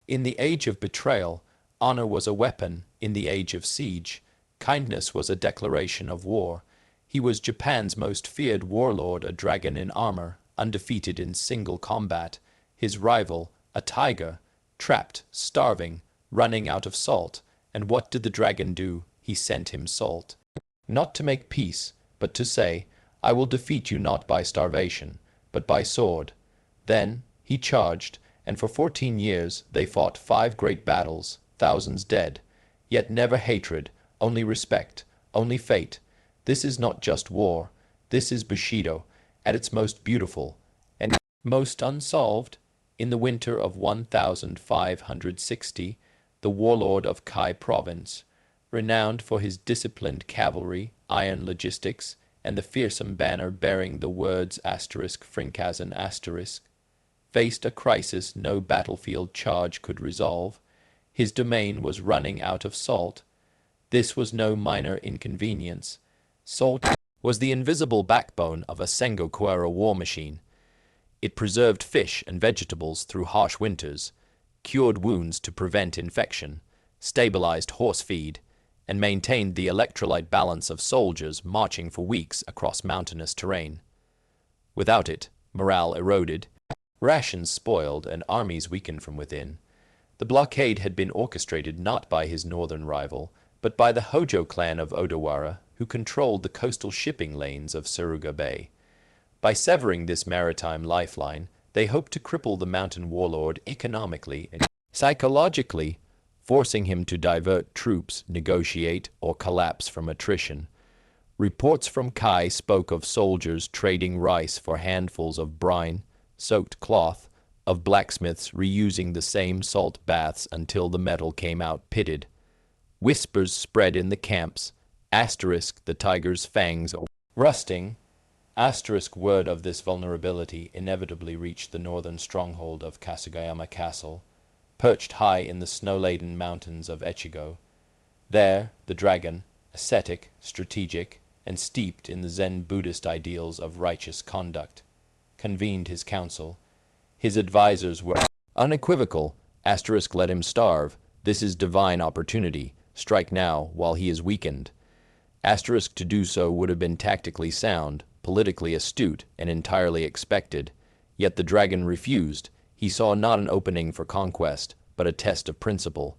In the age of betrayal, honor was a weapon. In the age of siege, kindness was a declaration of war. He was Japan's most feared warlord, a dragon in armor, undefeated in single combat. His rival, a tiger, trapped, starving, running out of salt. And what did the dragon do? He sent him salt. Not to make peace, but to say, I will defeat you not by starvation, but by sword. Then he charged, and for 14 years they fought 5 great battles, thousands dead. Yet never hatred, only respect, only fate. This is not just war. This is Bushido, at its most beautiful, and most unsolved. In the winter of 1560, the warlord of Kai province, renowned for his disciplined cavalry, iron logistics, and the fearsome banner bearing the words *Frinkhazen*, faced a crisis no battlefield charge could resolve. His domain was running out of salt. This was no minor inconvenience. Salt was the invisible backbone of a Sengoku war machine. It preserved fish and vegetables through harsh winters, cured wounds to prevent infection, stabilized horse feed, and maintained the electrolyte balance of soldiers marching for weeks across mountainous terrain. Without it, morale eroded, rations spoiled, and armies weakened from within. The blockade had been orchestrated not by his northern rival, but by the Hojo clan of Odawara, who controlled the coastal shipping lanes of Suruga Bay. By severing this maritime lifeline, they hoped to cripple the mountain warlord economically and psychologically, forcing him to divert troops, negotiate, or collapse from attrition. Reports from Kai spoke of soldiers trading rice for handfuls of brine-soaked cloth, of blacksmiths reusing the same salt baths until the metal came out pitted. Whispers spread in the camps, the tiger's fangs rusting. Word of this vulnerability inevitably reached the northern stronghold of Kasugayama Castle, perched high in the snow-laden mountains of Echigo. There, the dragon, ascetic, strategic, and steeped in the Zen Buddhist ideals of righteous conduct, convened his council. His advisors were unequivocal. Let him starve. This is divine opportunity. Strike now, while he is weakened. To do so would have been tactically sound, politically astute, and entirely expected. Yet the dragon refused. He saw not an opening for conquest, but a test of principle.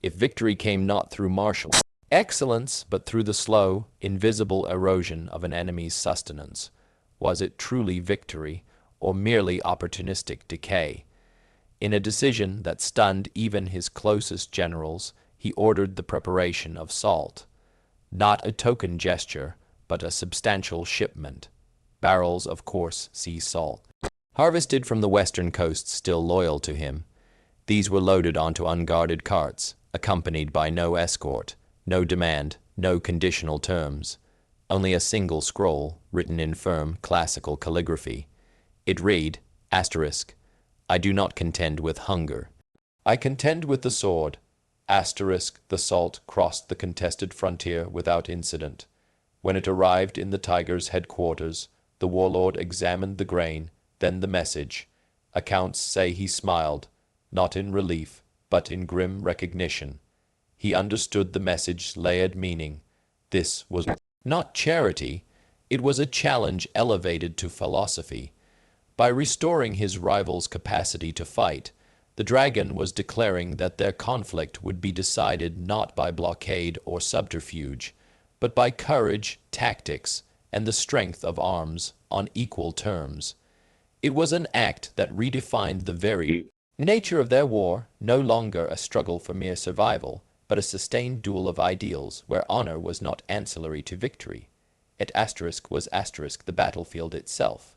If victory came not through martial excellence, but through the slow, invisible erosion of an enemy's sustenance, was it truly victory, or merely opportunistic decay? In a decision that stunned even his closest generals, he ordered the preparation of salt. Not a token gesture, but a substantial shipment. Barrels of coarse sea salt, harvested from the western coast still loyal to him. These were loaded onto unguarded carts, accompanied by no escort, no demand, no conditional terms. Only a single scroll, written in firm, classical calligraphy. It read, I do not contend with hunger. I contend with the sword. The salt crossed the contested frontier without incident. When it arrived in the tiger's headquarters, the warlord examined the grain, then the message. Accounts say he smiled, not in relief, but in grim recognition. He understood the message's layered meaning. This was not charity, it was a challenge elevated to philosophy. By restoring his rival's capacity to fight, the dragon was declaring that their conflict would be decided not by blockade or subterfuge, but by courage, tactics, and the strength of arms on equal terms. It was an act that redefined the very nature of their war, no longer a struggle for mere survival, but a sustained duel of ideals where honor was not ancillary to victory. Was the battlefield itself.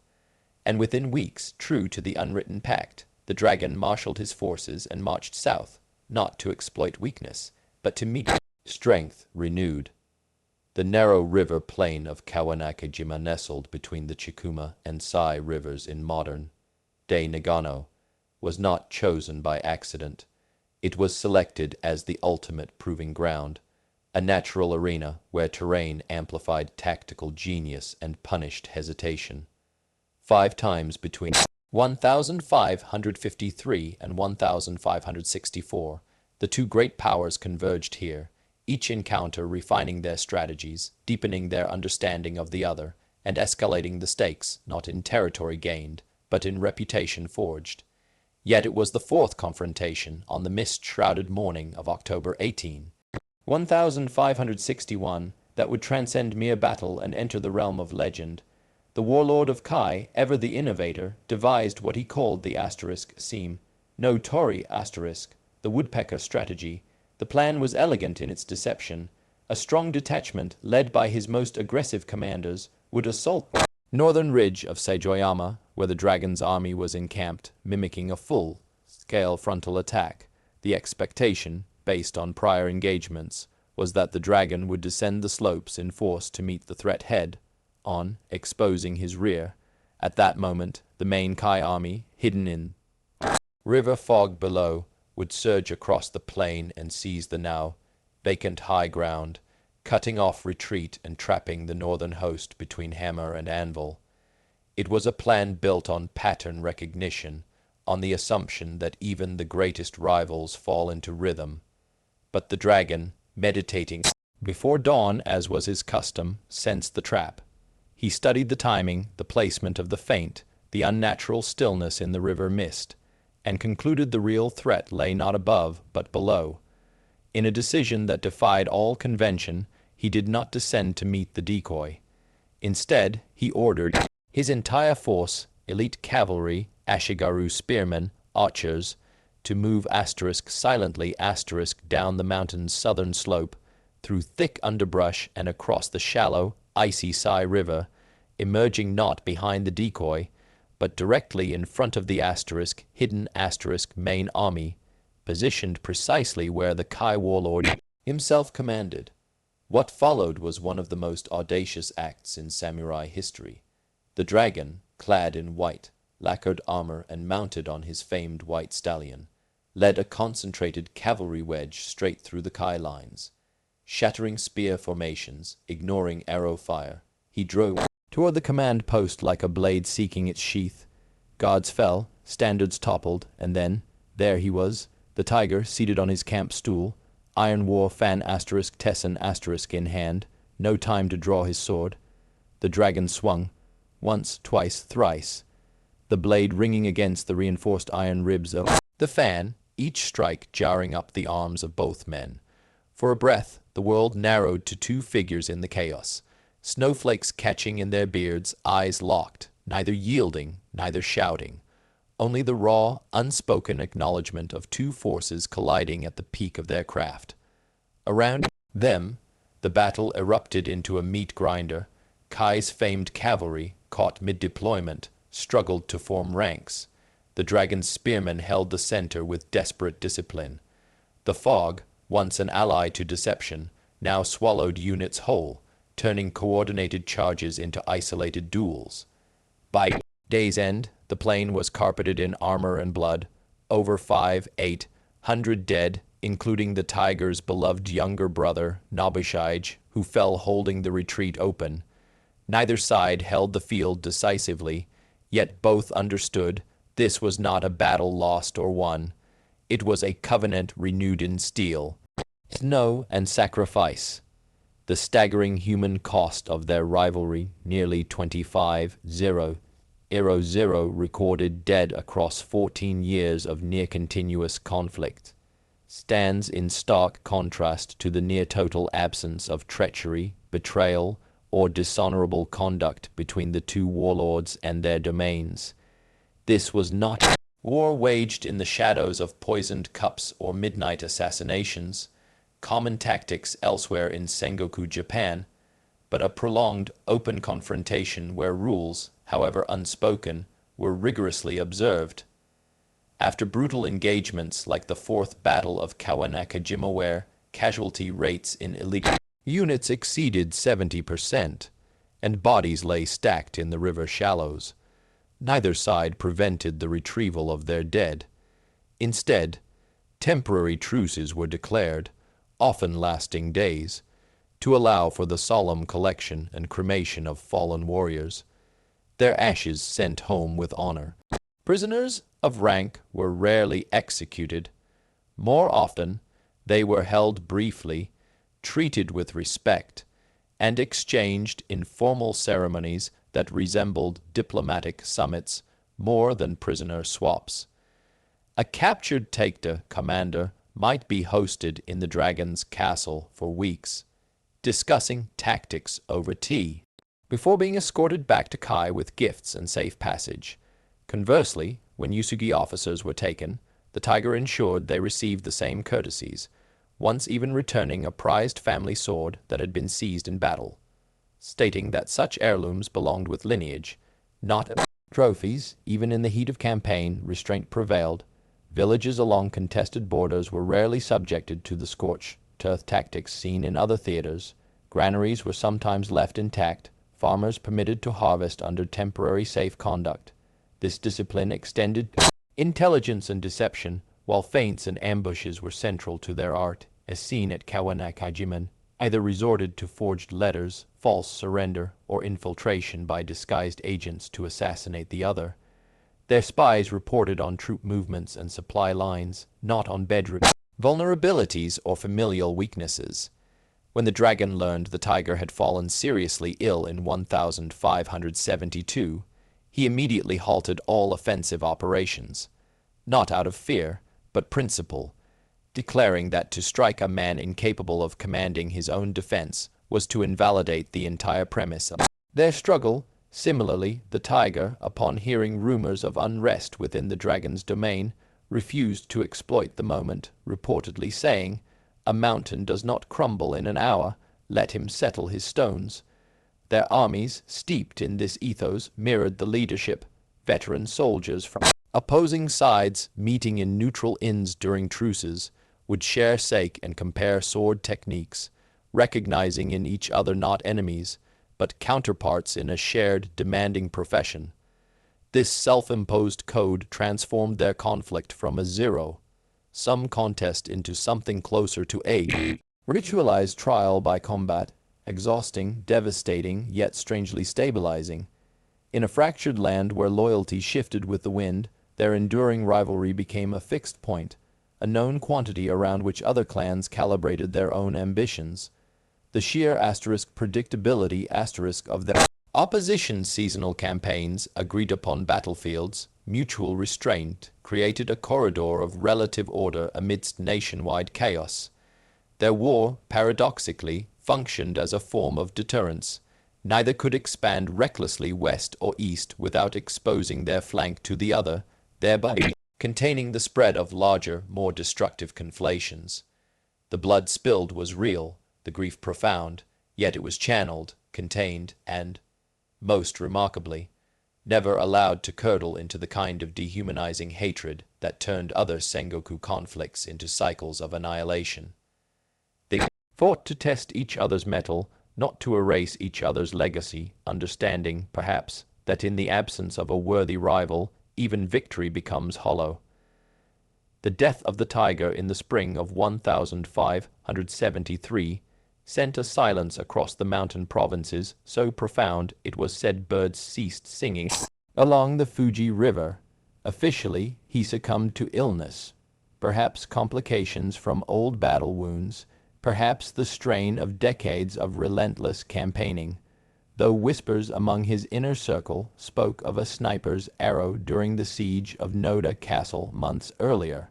And within weeks, true to the unwritten pact, the dragon marshaled his forces and marched south, not to exploit weakness, but to meet strength renewed. The narrow river plain of Kawanakajima, nestled between the Chikuma and Sai rivers in modern-day Nagano, was not chosen by accident. It was selected as the ultimate proving ground, a natural arena where terrain amplified tactical genius and punished hesitation. 5 times between 1553 and 1564, the two great powers converged here, each encounter refining their strategies, deepening their understanding of the other, and escalating the stakes, not in territory gained, but in reputation forged. Yet it was the fourth confrontation on the mist-shrouded morning of October 18, 1561, that would transcend mere battle and enter the realm of legend. The warlord of Kai, ever the innovator, devised what he called the *seam, no Tory *, the woodpecker strategy. The plan was elegant in its deception. A strong detachment, led by his most aggressive commanders, would assault the northern ridge of Seijoyama, where the dragon's army was encamped, mimicking a full-scale frontal attack. The expectation, based on prior engagements, was that the dragon would descend the slopes in force to meet the threat head-on, exposing his rear. At that moment, the main Kai army, hidden in river fog below, would surge across the plain and seize the now vacant high ground, cutting off retreat and trapping the northern host between hammer and anvil. It was a plan built on pattern recognition, on the assumption that even the greatest rivals fall into rhythm. But the dragon, meditating before dawn as was his custom, sensed the trap. He studied the timing, the placement of the feint, the unnatural stillness in the river mist, and concluded the real threat lay not above, but below. In a decision that defied all convention, he did not descend to meet the decoy. Instead, he ordered his entire force, elite cavalry, ashigaru spearmen, archers, to move silently down the mountain's southern slope, through thick underbrush and across the shallow, icy Sai River, emerging not behind the decoy, but directly in front of the hidden main army, positioned precisely where the Kai warlord himself commanded. What followed was one of the most audacious acts in samurai history. The dragon, clad in white, lacquered armor and mounted on his famed white stallion, led a concentrated cavalry wedge straight through the Kai lines. Shattering spear formations, ignoring arrow fire, he drove toward the command post like a blade seeking its sheath. Guards fell, standards toppled, and then, there he was, the tiger seated on his camp stool, iron war fan *tesson* in hand, no time to draw his sword. The dragon swung, once, twice, thrice, the blade ringing against the reinforced iron ribs of the fan, each strike jarring up the arms of both men. For a breath, the world narrowed to two figures in the chaos, snowflakes catching in their beards, eyes locked, neither yielding, neither shouting. Only the raw, unspoken acknowledgement of two forces colliding at the peak of their craft. Around them, the battle erupted into a meat grinder. Kai's famed cavalry, caught mid-deployment, struggled to form ranks. The dragon's spearmen held the center with desperate discipline. The fog, once an ally to deception, now swallowed units whole, turning coordinated charges into isolated duels. By day's end, the plain was carpeted in armor and blood, over 800 dead, including the tiger's beloved younger brother, Nobushige, who fell holding the retreat open. Neither side held the field decisively, yet both understood this was not a battle lost or won. It was a covenant renewed in steel, snow, and sacrifice. The staggering human cost of their rivalry, nearly 25,000 recorded dead across 14 years of near-continuous conflict, stands in stark contrast to the near-total absence of treachery, betrayal, or dishonorable conduct between the two warlords and their domains. This was not war waged in the shadows of poisoned cups or midnight assassinations, common tactics elsewhere in Sengoku Japan, but a prolonged, open confrontation where rules, however unspoken, were rigorously observed. After brutal engagements like the Fourth Battle of Kawanakajima, where casualty rates in elite units exceeded 70%, and bodies lay stacked in the river shallows, neither side prevented the retrieval of their dead. Instead, temporary truces were declared, often lasting days, to allow for the solemn collection and cremation of fallen warriors, their ashes sent home with honor. Prisoners of rank were rarely executed. More often, they were held briefly, treated with respect, and exchanged in formal ceremonies that resembled diplomatic summits more than prisoner swaps. A captured Takeda commander might be hosted in the dragon's castle for weeks, discussing tactics over tea, before being escorted back to Kai with gifts and safe passage. Conversely, when Uesugi officers were taken, the tiger ensured they received the same courtesies, once even returning a prized family sword that had been seized in battle, stating that such heirlooms belonged with lineage, not trophies. Even in the heat of campaign, restraint prevailed. Villages along contested borders were rarely subjected to the scorched turf tactics seen in other theaters. Granaries were sometimes left intact, farmers permitted to harvest under temporary safe conduct. This discipline extended intelligence and deception, while feints and ambushes were central to their art, as seen at Kawanakajima. Either resorted to forged letters, false surrender, or infiltration by disguised agents to assassinate the other. Their spies reported on troop movements and supply lines, not on bedroom vulnerabilities or familial weaknesses. When the dragon learned the tiger had fallen seriously ill in 1572, he immediately halted all offensive operations, not out of fear, but principle, declaring that to strike a man incapable of commanding his own defense was to invalidate the entire premise of their struggle. Similarly, the tiger, upon hearing rumors of unrest within the dragon's domain, refused to exploit the moment, reportedly saying, "A mountain does not crumble in an hour, let him settle his stones." Their armies, steeped in this ethos, mirrored the leadership. Veteran soldiers from opposing sides, meeting in neutral inns during truces, would share sake and compare sword techniques, recognizing in each other not enemies, but counterparts in a shared, demanding profession. This self-imposed code transformed their conflict from a zero-sum contest into something closer to a ritualized trial by combat, exhausting, devastating, yet strangely stabilizing. In a fractured land where loyalty shifted with the wind, their enduring rivalry became a fixed point, a known quantity around which other clans calibrated their own ambitions. The sheer predictability of their opposition's seasonal campaigns, agreed upon battlefields, mutual restraint, created a corridor of relative order amidst nationwide chaos. Their war, paradoxically, functioned as a form of deterrence. Neither could expand recklessly west or east without exposing their flank to the other, thereby containing the spread of larger, more destructive conflations. The blood spilled was real, the grief profound, yet it was channeled, contained, and, most remarkably, never allowed to curdle into the kind of dehumanizing hatred that turned other Sengoku conflicts into cycles of annihilation. They fought to test each other's mettle, not to erase each other's legacy, understanding, perhaps, that in the absence of a worthy rival, even victory becomes hollow. The death of the tiger in the spring of 1573 sent a silence across the mountain provinces so profound it was said birds ceased singing along the Fuji River. Officially, he succumbed to illness, perhaps complications from old battle wounds, perhaps the strain of decades of relentless campaigning, though whispers among his inner circle spoke of a sniper's arrow during the siege of Noda Castle months earlier,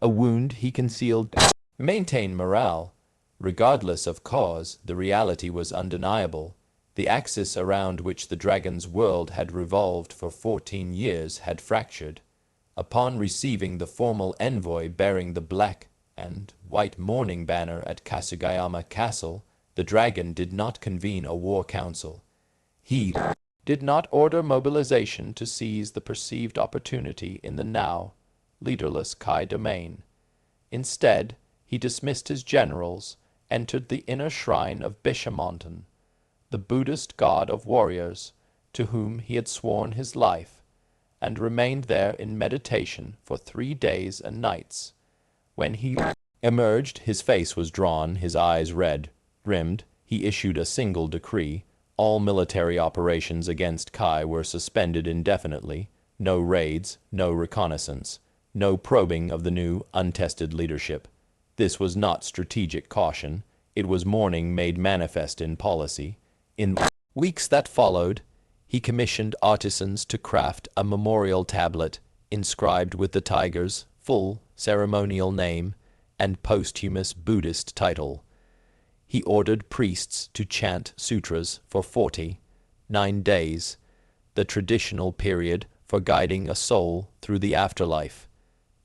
a wound he concealed to maintain morale. Regardless of cause, the reality was undeniable. The axis around which the dragon's world had revolved for 14 years had fractured. Upon receiving the formal envoy bearing the black and white mourning banner at Kasugayama Castle, the dragon did not convene a war council. He did not order mobilization to seize the perceived opportunity in the now leaderless Kai domain. Instead, he dismissed his generals, entered the inner shrine of Bishamonten, the Buddhist god of warriors, to whom he had sworn his life, and remained there in meditation for 3 days and nights. When he emerged, his face was drawn, his eyes red-rimmed. He issued a single decree. All military operations against Kai were suspended indefinitely. No raids, no reconnaissance, no probing of the new, untested leadership. This was not strategic caution. It was mourning made manifest in policy. In weeks that followed, he commissioned artisans to craft a memorial tablet inscribed with the tiger's full ceremonial name and posthumous Buddhist title. He ordered priests to chant sutras for 49 days, the traditional period for guiding a soul through the afterlife,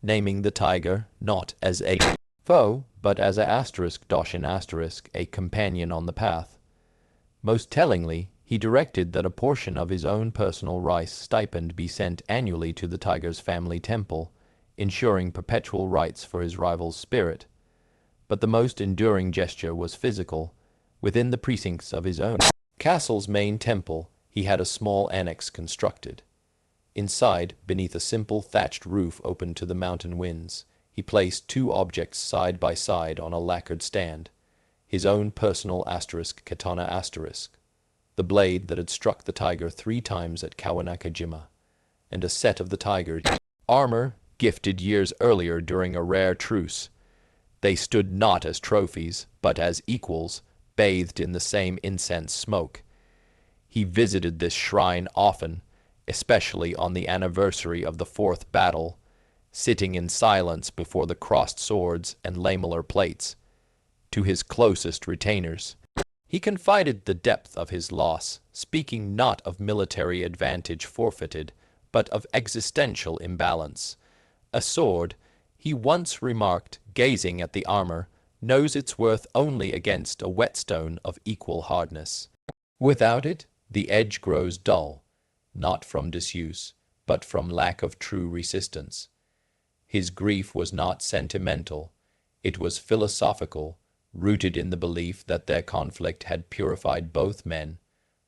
naming the tiger not as a foe, but as a companion on the path. Most tellingly, he directed that a portion of his own personal rice stipend be sent annually to the tiger's family temple, ensuring perpetual rights for his rival's spirit. But the most enduring gesture was physical. Within the precincts of his own castle's main temple, he had a small annex constructed. Inside, beneath a simple thatched roof open to the mountain winds, he placed two objects side by side on a lacquered stand: his own personal katana, the blade that had struck the tiger 3 times at Kawanakajima, and a set of the tiger's armor gifted years earlier during a rare truce. They stood not as trophies, but as equals, bathed in the same incense smoke. He visited this shrine often, especially on the anniversary of the 4th battle, sitting in silence before the crossed swords and lamellar plates. To his closest retainers, he confided the depth of his loss, speaking not of military advantage forfeited, but of existential imbalance. A sword, he once remarked, gazing at the armor, knows its worth only against a whetstone of equal hardness. Without it, the edge grows dull, not from disuse, but from lack of true resistance. His grief was not sentimental. It was philosophical, rooted in the belief that their conflict had purified both men,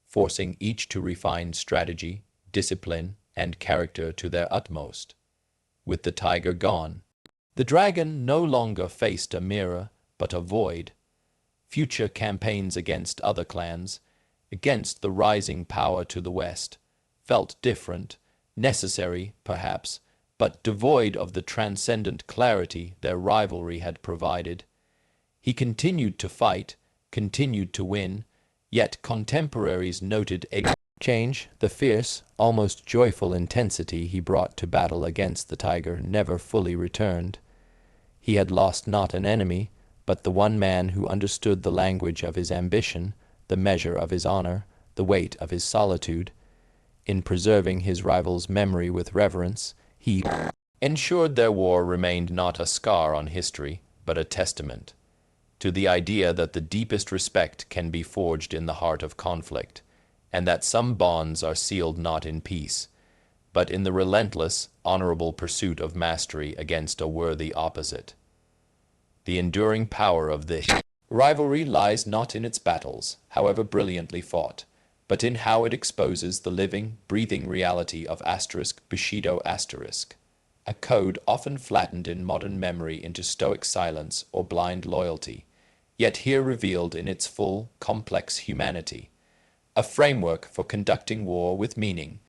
forcing each to refine strategy, discipline, and character to their utmost. With the tiger gone, the dragon no longer faced a mirror, but a void. Future campaigns against other clans, against the rising power to the west, felt different, necessary, perhaps, but devoid of the transcendent clarity their rivalry had provided. He continued to fight, continued to win, yet contemporaries noted a change. The fierce, almost joyful intensity he brought to battle against the tiger never fully returned. He had lost not an enemy, but the one man who understood the language of his ambition, the measure of his honor, the weight of his solitude. In preserving his rival's memory with reverence, he ensured their war remained not a scar on history, but a testament to the idea that the deepest respect can be forged in the heart of conflict, and that some bonds are sealed not in peace, but in the relentless, honorable pursuit of mastery against a worthy opposite. The enduring power of this rivalry lies not in its battles, however brilliantly fought, but in how it exposes the living, breathing reality of Bushido *, a code often flattened in modern memory into stoic silence or blind loyalty, yet here revealed in its full, complex humanity, a framework for conducting war with meaning,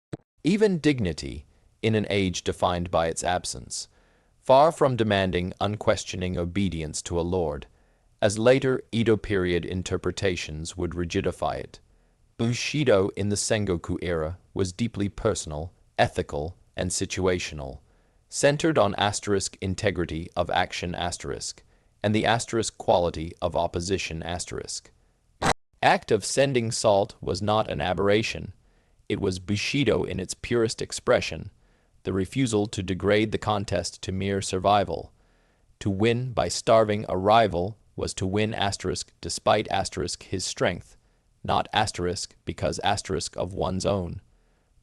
even dignity, in an age defined by its absence, far from demanding unquestioning obedience to a lord, as later Edo period interpretations would rigidify it. Bushido in the Sengoku era was deeply personal, ethical, and situational, centered on integrity of action and the quality of opposition act of sending salt was not an aberration. It was Bushido in its purest expression, the refusal to degrade the contest to mere survival. To win by starving a rival was to win despite his strength, not because of one's own.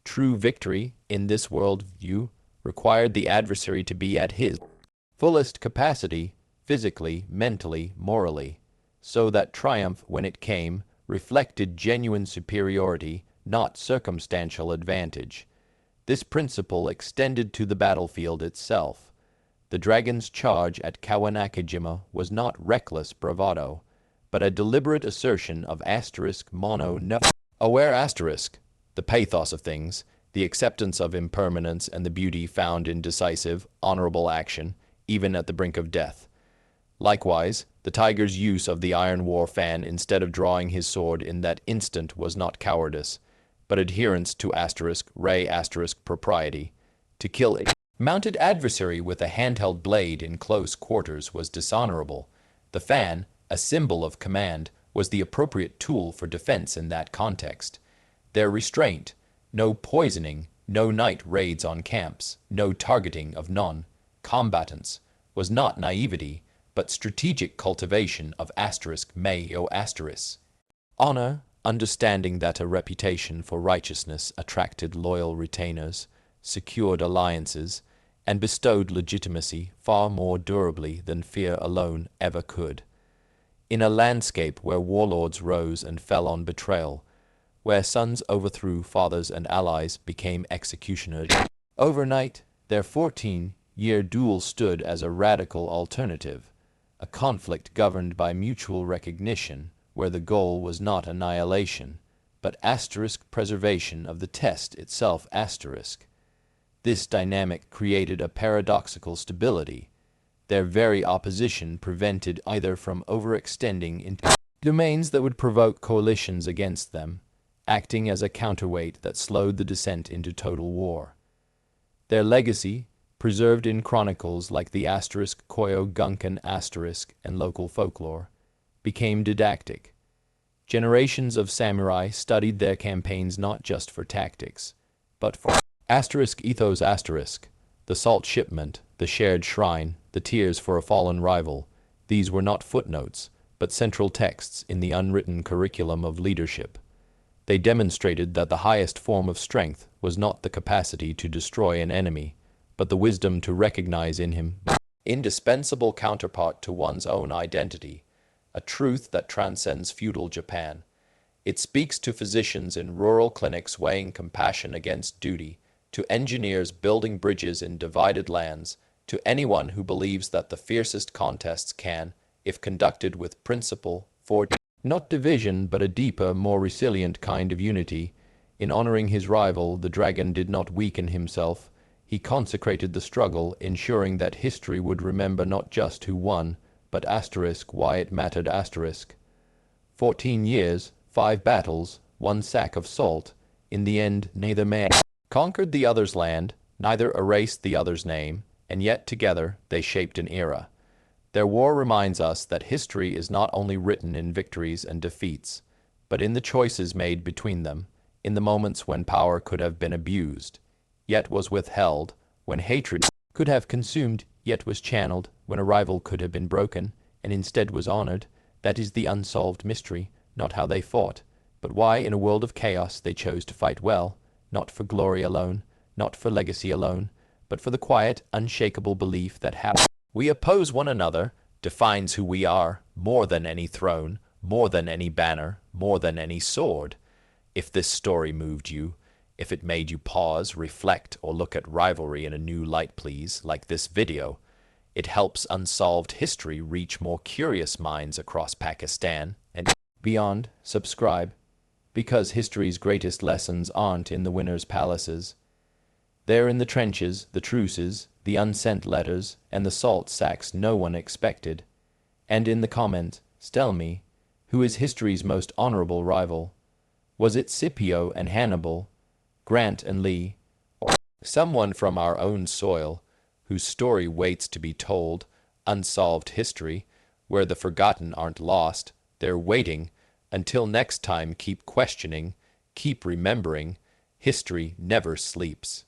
True victory in this world view required the adversary to be at his fullest capacity, physically, mentally, morally, so that triumph, when it came, reflected genuine superiority, not circumstantial advantage. This principle extended to the battlefield itself. The dragon's charge at Kawanakajima was not reckless bravado, but a deliberate assertion of *, the pathos of things, the acceptance of impermanence and the beauty found in decisive, honorable action, even at the brink of death. Likewise, the tiger's use of the iron war fan instead of drawing his sword in that instant was not cowardice, but adherence to *ray propriety. To kill a mounted adversary with a handheld blade in close quarters was dishonorable. The fan, a symbol of command, was the appropriate tool for defense in that context. Their restraint, no poisoning, no night raids on camps, no targeting of non-combatants, was not naivety, but strategic cultivation of *mayo*. Honor, understanding that a reputation for righteousness attracted loyal retainers, secured alliances, and bestowed legitimacy far more durably than fear alone ever could. In a landscape where warlords rose and fell on betrayal, where sons overthrew fathers and allies became executioners, overnight their 14-year duel stood as a radical alternative, a conflict governed by mutual recognition, where the goal was not annihilation, but preservation of the test itself. This dynamic created a paradoxical stability. Their very opposition prevented either from overextending into domains that would provoke coalitions against them, acting as a counterweight that slowed the descent into total war. Their legacy, preserved in chronicles like the Koyo Gunkan and local folklore, became didactic. Generations of samurai studied their campaigns not just for tactics, but for ethos, the salt shipment, the shared shrine, the tears for a fallen rival. These were not footnotes, but central texts in the unwritten curriculum of leadership. They demonstrated that the highest form of strength was not the capacity to destroy an enemy, but the wisdom to recognize in him indispensable counterpart to one's own identity, a truth that transcends feudal Japan. It speaks to physicians in rural clinics weighing compassion against duty, to engineers building bridges in divided lands, to anyone who believes that the fiercest contests can, if conducted with principle, forge not division but a deeper, more resilient kind of unity. In honoring his rival, the dragon did not weaken himself. He consecrated the struggle, ensuring that history would remember not just who won, but why it mattered. 14 years, 5 battles, 1 sack of salt. In the end, neither man conquered the other's land, neither erased the other's name, and yet together they shaped an era. Their war reminds us that history is not only written in victories and defeats, but in the choices made between them, in the moments when power could have been abused, yet was withheld, when hatred could have consumed, yet was channeled, when a rival could have been broken, and instead was honored. That is the unsolved mystery, not how they fought, but why in a world of chaos they chose to fight well, not for glory alone, not for legacy alone, but for the quiet, unshakable belief that how we oppose one another defines who we are, more than any throne, more than any banner, more than any sword. If this story moved you, if it made you pause, reflect, or look at rivalry in a new light, please, like this video, it helps unsolved history reach more curious minds across Pakistan and beyond. Subscribe, because history's greatest lessons aren't in the winners' palaces. They're in the trenches, the truces, the unsent letters, and the salt sacks no one expected. And in the comment, tell me, who is history's most honorable rival? Was it Scipio and Hannibal, Grant and Lee, or someone from our own soil, whose story waits to be told? Unsolved history, where the forgotten aren't lost, they're waiting. Until next time, keep questioning, keep remembering, history never sleeps.